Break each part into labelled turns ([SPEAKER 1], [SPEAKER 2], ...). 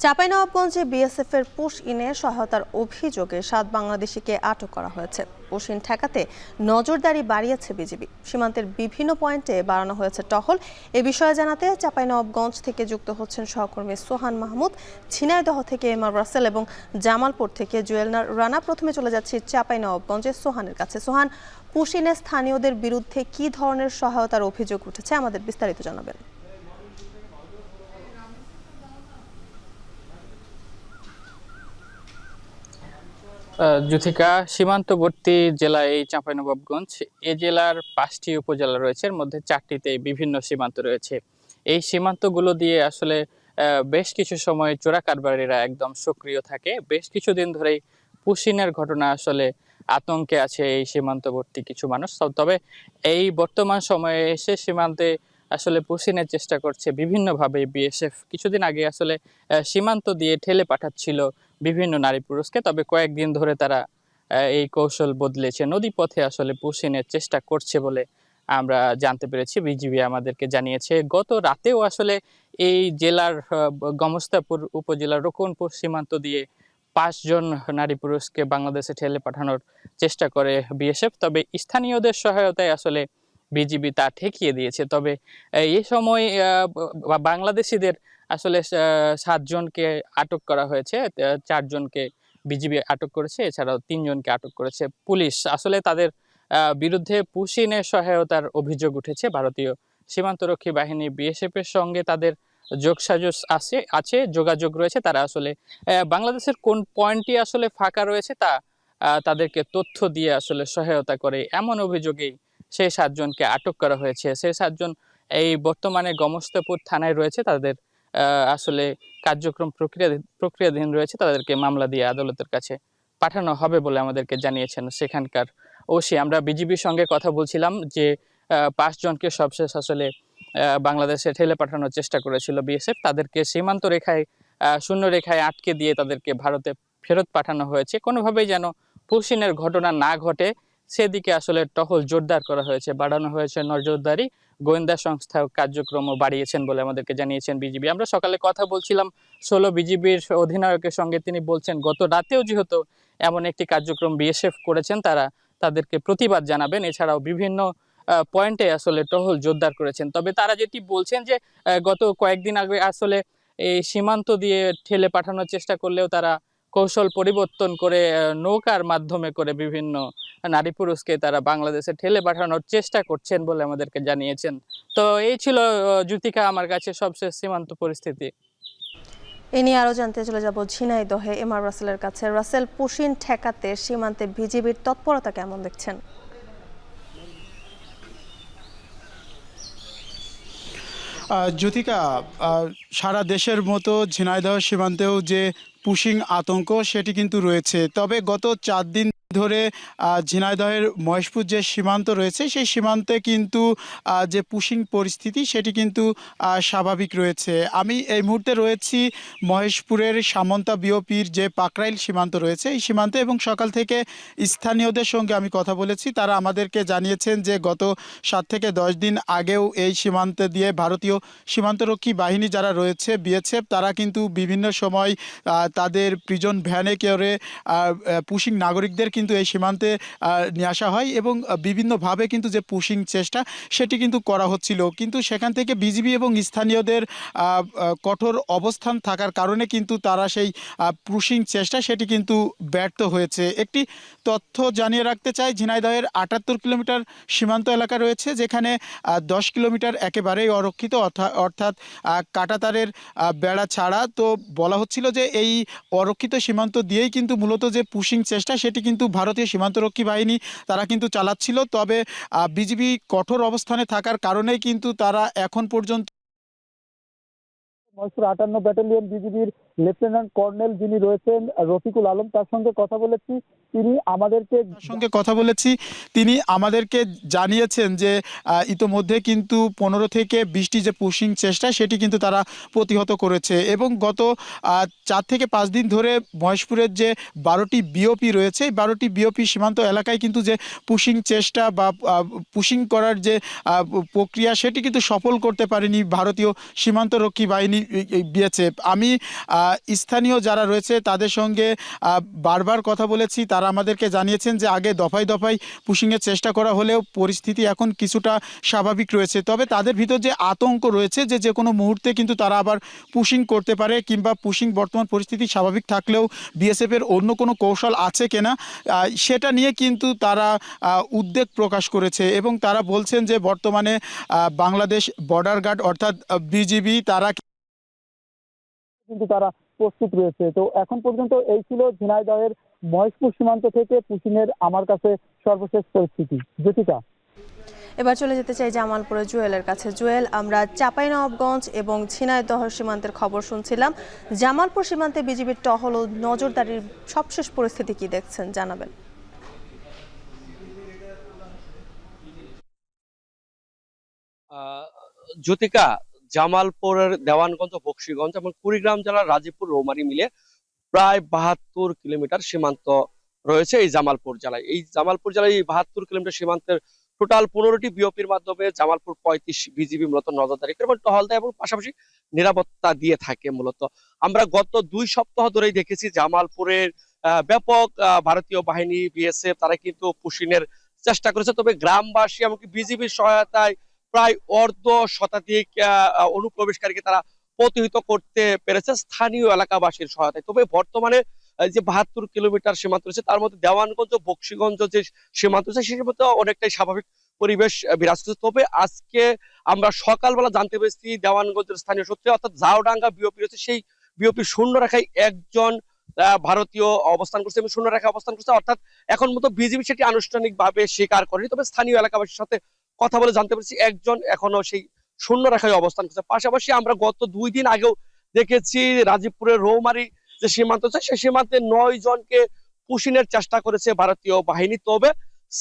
[SPEAKER 1] চাঁপাইনবাবগঞ্জে বিএসএফের পুশ ইনে সহায়তার অভিযোগে ৭ বাংলাদেশিকে আটক করা হয়েছে। পুশ ইন ঠেকাতে নজরদারি বাড়িয়েছে বিজিবি। সীমান্তের বিভিন্ন পয়েন্টে বাড়ানো হয়েছে টহল। এ বিষয়ে জানাতে চাঁপাইনবাবগঞ্জ থেকে যুক্ত হচ্ছেন সহকর্মী সোহান মাহমুদ, ঝিনাইদহ থেকে এম আর রাসেল এবং জামালপুর থেকে জুয়েল রানা। প্রথমে চলে যাচ্ছি চাঁপাইনবাবগঞ্জে সোহানের কাছে। সোহান, পুশ ইনে স্থানীয়দের বিরুদ্ধে কি ধরনের সহায়তার অভিযোগ উঠেছে, আমাদের বিস্তারিত জানাবেন।
[SPEAKER 2] যুথিকা, সীমান্তবর্তী জেলা এই চাঁপাইনবাবগঞ্জ। এ জেলার ৫টি উপজেলা রয়েছে, এর মধ্যে ৪টিতে বিভিন্ন সীমান্ত রয়েছে। এই সীমান্তগুলো দিয়ে আসলে বেশ কিছু সময় চোরা কারবারিরা একদম সক্রিয় থাকে। বেশ কিছুদিন ধরেই পুশিনের ঘটনা আসলে আতঙ্কে আছে এই সীমান্তবর্তী কিছু মানুষ। তবে এই বর্তমান সময়ে এসে সীমান্তে আসলে পুশিনের চেষ্টা করছে বিভিন্নভাবে বিএসএফ। কিছুদিন আগে আসলে সীমান্ত দিয়ে ঠেলে পাঠাচ্ছিল বিভিন্ন নারী পুরুষকে, তবে কয়েকদিন ধরে তারা এই কৌশল বদলেছে, নদীপথে আসলে পুশিনের চেষ্টা করছে বলে আমরা জানতে পেরেছি। বিজিবি আমাদেরকে জানিয়েছে গত রাতেও আসলে এই জেলার গমস্তাপুর উপজেলার রকুনপুর সীমান্ত দিয়ে ৫ জন নারী পুরুষকে বাংলাদেশে ঠেলে পাঠানোর চেষ্টা করে বিএসএফ। তবে স্থানীয়দের সহায়তায় আসলে বিজিবি তা ঠেকিয়ে দিয়েছে। তবে এই সময় বাংলাদেশিদের আসলে ৭ জনকে আটক করা হয়েছে, ৪ জনকে বিজিবি আটক করেছে, এছাড়াও ৩ জনকে আটক করেছে পুলিশ। আসলে তাদের বিরুদ্ধে পুশিনের সহায়তার অভিযোগ উঠেছে। ভারতীয় সীমান্তরক্ষী বাহিনী বিএসএফ এর সঙ্গে তাদের যোগসাজশ আছে, যোগাযোগ রয়েছে। তারা আসলে বাংলাদেশের কোন পয়েন্টটি আসলে ফাঁকা রয়েছে তা তাদেরকে তথ্য দিয়ে আসলে সহায়তা করে, এমন অভিযোগেই সেই ৭ জনকে আটক করা হয়েছে। সেই ৭ জন এই বর্তমানে গমস্তাপুর থানায় রয়েছে। তাদের আসলে কার্যক্রম প্রক্রিয়াধীন রয়েছে। তাদেরকে মামলা দিয়ে আদালতের কাছে পাঠানো হবে বলে আমাদেরকে জানিয়েছেন সেখানকার ওসি। আমরা বিজিবির সঙ্গে কথা বলছিলাম যে ৫ জনকে সবশেষ আসলে বাংলাদেশে ঠেলে পাঠানোর চেষ্টা করেছিল বিএসএফ। তাদেরকে সীমান্ত রেখায় শূন্য রেখায় আটকে দিয়ে তাদেরকে ভারতে ফেরত পাঠানো হয়েছে। কোনোভাবেই যেন পুশিনের ঘটনা না ঘটে সেদিকে আসলে টহল জোরদার করা হয়েছে, বাড়ানো হয়েছে নজরদারি। গোয়েন্দা সংস্থা কার্যক্রমও বাড়িয়েছেন বলে আমাদেরকে জানিয়েছেন বিজিবি। আমরা সকালে কথা বলছিলাম ১৬ বিজিবির অধিনায়কের সঙ্গে। তিনি বলছেন গত রাতেও যেহেতু এমন একটি কার্যক্রম বিএসএফ করেছেন, তারা তাদেরকে প্রতিবাদ জানাবেন। এছাড়াও বিভিন্ন পয়েন্টে আসলে টহল জোরদার করেছেন। তবে তারা যেটি বলছেন যে গত কয়েকদিন আগে আসলে এই সীমান্ত দিয়ে ঠেলে পাঠানোর চেষ্টা করলেও তারা কৌশল পরিবর্তন করে নৌকার মাধ্যমে করে বিভিন্ন নারী পুরুষকে তারা বাংলাদেশে ঠেলে পাঠানোর চেষ্টা করছেন বলে আমাদেরকে জানিয়েছেন। তো এই ছিল জ্যোতিকা আমার কাছে সবশেষ সীমান্ত পরিস্থিতি।
[SPEAKER 1] এ নিয়ে আরো জানতে চলে যাব ঝিনাইদহে এম আর রাসেলের কাছে। রাসেল, পুশিন ঠেকাতে সীমান্তে বিজিবির তৎপরতা কেমন দেখছেন?
[SPEAKER 3] জ্যোতিকা, সারা দেশের মতো ঝিনাইদহ সীমান্তেও যে পুশিং আতঙ্ক সেটি কিন্তু রয়েছে। তবে গত ৪ দিন ধরে ঝিনাইদহের মহেশপুর যে সীমান্ত রয়েছে সেই সীমান্তে কিন্তু যে পুশিং পরিস্থিতি সেটি কিন্তু স্বাভাবিক রয়েছে। আমি এই মুহূর্তে রয়েছি মহেশপুরের সামন্তা বিওপির যে পাকরাইল সীমান্ত রয়েছে এই সীমান্তে, এবং সকাল থেকে স্থানীয়দের সঙ্গে আমি কথা বলেছি। তারা আমাদেরকে জানিয়েছেন যে গত ৭ থেকে ১০ দিন আগেও এই সীমান্তে দিয়ে ভারতীয় সীমান্তরক্ষী বাহিনী যারা রয়েছে বিএসএফ, তারা কিন্তু বিভিন্ন সময় তাদের প্রিজন ভ্যানে করে পুশিং নাগরিকদের কিন্তু এই সীমান্তে নিয়ে আসা হয়, এবং বিভিন্নভাবে কিন্তু যে পুশিং চেষ্টা সেটি কিন্তু করা হচ্ছিল। কিন্তু সেখান থেকে বিজিবি এবং স্থানীয়দের কঠোর অবস্থান থাকার কারণে কিন্তু তারা সেই পুশিং চেষ্টা সেটি কিন্তু ব্যর্থ হয়েছে। একটি তথ্য জানিয়ে রাখতে চাই, ঝিনাইদহের ৭৮ কিলোমিটার সীমান্ত এলাকা রয়েছে, যেখানে ১০ কিলোমিটার একেবারেই অরক্ষিত, অর্থাৎ কাঁটাতারের বেড়া ছাড়া। তো বলা হচ্ছিল যে এই অরক্ষিত সীমান্ত দিয়েই কিন্তু মূলত যে পুশিং চেষ্টা সেটি কিন্তু ভারতীয় সীমান্তরক্ষী বাহিনী তারা কিন্তু চালাচ্ছিল। তবে বিজিবি কঠোর অবস্থানে থাকার কারণেই কিন্তু তারা এখন পর্যন্ত মহেশপুর ৫৮ ব্যাটালিয়ন বিজিবির লেফটেন্যান্ট কর্নেল যিনি রয়েছেন রফিকুল আলম, তার সঙ্গে কথা বলেছি। তিনি আমাদেরকে জানিয়েছেন যে ইতোমধ্যে কিন্তু ১৫ থেকে ২০টি যে পুশিং চেষ্টা সেটি কিন্তু তারা প্রতিহত করেছে, এবং গত ৪ থেকে ৫ দিন ধরে মহেশপুরের যে ১২টি বিওপি রয়েছে এই ১২টি বিওপি সীমান্ত এলাকায় কিন্তু যে পুশিং চেষ্টা বা পুশিং করার যে প্রক্রিয়া সেটি কিন্তু সফল করতে পারেনি ভারতীয় সীমান্তরক্ষী বাহিনী। বিএসএফ। আমি স্থানীয় যারা রয়েছে তাদের সঙ্গে বারবার কথা বলেছি, তারা আমাদেরকে জানিয়েছেন যে আগে দফায় দফায় পুশিংয়ের চেষ্টা করা হলেও পরিস্থিতি এখন কিছুটা স্বাভাবিক রয়েছে। তবে তাদের ভিতর যে আতঙ্ক রয়েছে যে যে কোনো মুহূর্তে কিন্তু তারা আবার পুশিং করতে পারে, কিংবা পুশিং বর্তমান পরিস্থিতি স্বাভাবিক থাকলেও বিএসএফের অন্য কোনো কৌশল আছে কিনা সেটা নিয়ে কিন্তু তারা উদ্বেগ প্রকাশ করেছে। এবং তারা বলছেন যে বর্তমানে বাংলাদেশ বর্ডার গার্ড অর্থাৎ বিজিবি তারা কিন্তু তারা প্রস্তুত রয়েছে। তো এখন পর্যন্ত এই ছিল ঝিনাইদহের মহেশপুর সীমান্ত থেকে পুশিংয়ের আমার কাছে সর্বশেষ পরিস্থিতি। জ্যোতিকা,
[SPEAKER 1] এবার চলে যেতে চাই জামালপুরে জুয়েলের কাছে। জুয়েল, আমরা চাঁপাইনবাবগঞ্জ এবং ঝিনাইদহ সীমান্তের খবর শুনছিলাম। জামালপুর সীমান্তে বিজিবির টহল ও নজরদারির সবশেষ পরিস্থিতি কি দেখছেন জানাবেন।
[SPEAKER 4] জ্যোতিকা, জামালপুরের দেওয়ানগঞ্জ, বকশীগঞ্জ এবং কুড়িগ্রাম জেলার রাজীবপুর রৌমারী মিলে প্রায় ৭২ কিলোমিটার সীমান্ত রয়েছে এই জামালপুর জেলায়। এই জামালপুর জেলায় এই ৭২ কিলোমিটার সীমান্তের টোটাল ১৫টি বিওপির মাধ্যমে জামালপুর ৩৫ বিজিবি মূলত নজরদারি করে এবং টহল দেয় এবং পাশাপাশি নিরাপত্তা দিয়ে থাকে। মূলত আমরা গত ২ সপ্তাহ ধরেই দেখেছি জামালপুরের ব্যাপক ভারতীয় বাহিনী বিএসএফ তারা কিন্তু পুশিংয়ের চেষ্টা করেছে। তবে গ্রামবাসী এমনকি বিজিবির সহায়তায় প্রায় অর্ধ শতাধিক অনুপ্রবেশকারীকে তারা প্রতিহত করতে পেরেছে স্থানীয় এলাকাবাসীর সহায়তায়। তবে বর্তমানে যে ৭২ কিলোমিটার সীমান্ত রয়েছে তার মধ্যে দেওয়ানগঞ্জ বকশীগঞ্জ যে সীমান্ত রয়েছে সেটার মধ্যে অনেকটাই স্বাভাবিক পরিবেশ বিরাজ করছে। তবে আজকে আমরা সকালবেলা জানতে পেরেছি দেওয়ানগঞ্জের স্থানীয় সূত্রে অর্থাৎ জাওডাঙ্গা বিওপি রয়েছে, সেই বিওপি শূন্য রেখায় একজন ভারতীয় অবস্থান করছে এবং শূন্য রেখায় অবস্থান করছে। অর্থাৎ এখন মতো বিজিবি সেটি আনুষ্ঠানিকভাবে স্বীকার করেনি, তবে স্থানীয় এলাকাবাসীর সাথে কথা বলে জানতে পেরেছি একজন এখনো সেই শূন্য রেখায় অবস্থান করছে। পাশাপাশি আমরা গত ২ দিন আগেও দেখেছি রাজীবপুরের রৌমারী যে সীমান্ত আছে সেই সীমান্তে ৯ জনকে পুশিংয়ের চেষ্টা করেছে ভারতীয় বাহিনী। তবে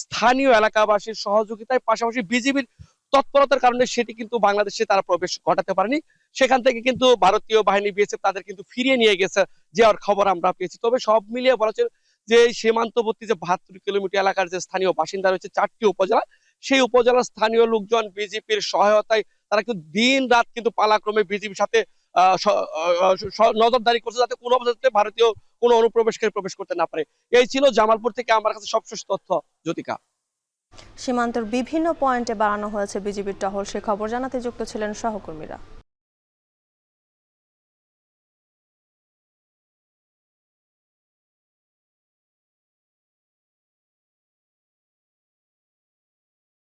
[SPEAKER 4] স্থানীয় এলাকাবাসীর সহযোগিতায় পাশাপাশি বিজিবির তৎপরতার কারণে সেটি কিন্তু বাংলাদেশে তারা প্রবেশ ঘটাতে পারেনি। সেখান থেকে কিন্তু ভারতীয় বাহিনী বিএসএফ তাদের কিন্তু ফিরিয়ে নিয়ে গেছে যাওয়ার খবর আমরা পেয়েছি। তবে সব মিলিয়ে বলা হচ্ছে যে এই সীমান্তবর্তী যে ৭২ কিলোমিটার এলাকার যে স্থানীয় বাসিন্দা রয়েছে ৪টি উপজেলা, সেই উপজেলার স্থানীয় লোকজন বিজেপির সহায়তায় তারা কিন্তু দিন রাত কিন্তু পালাক্রমে বিজেপির সাথে নজরদারি করছে যাতে কোনো অবস্থাতে ভারতীয় কোনো অনুপ্রবেশকারী প্রবেশ করতে না পারে। এই ছিল জামালপুর থেকে আমার কাছে সবশেষ তথ্য। জ্যোতিকা,
[SPEAKER 1] সীমান্তের বিভিন্ন পয়েন্টে বাড়ানো হয়েছে বিজিবির টহল, সে খবর জানাতে যুক্ত ছিলেন সহকর্মীরা।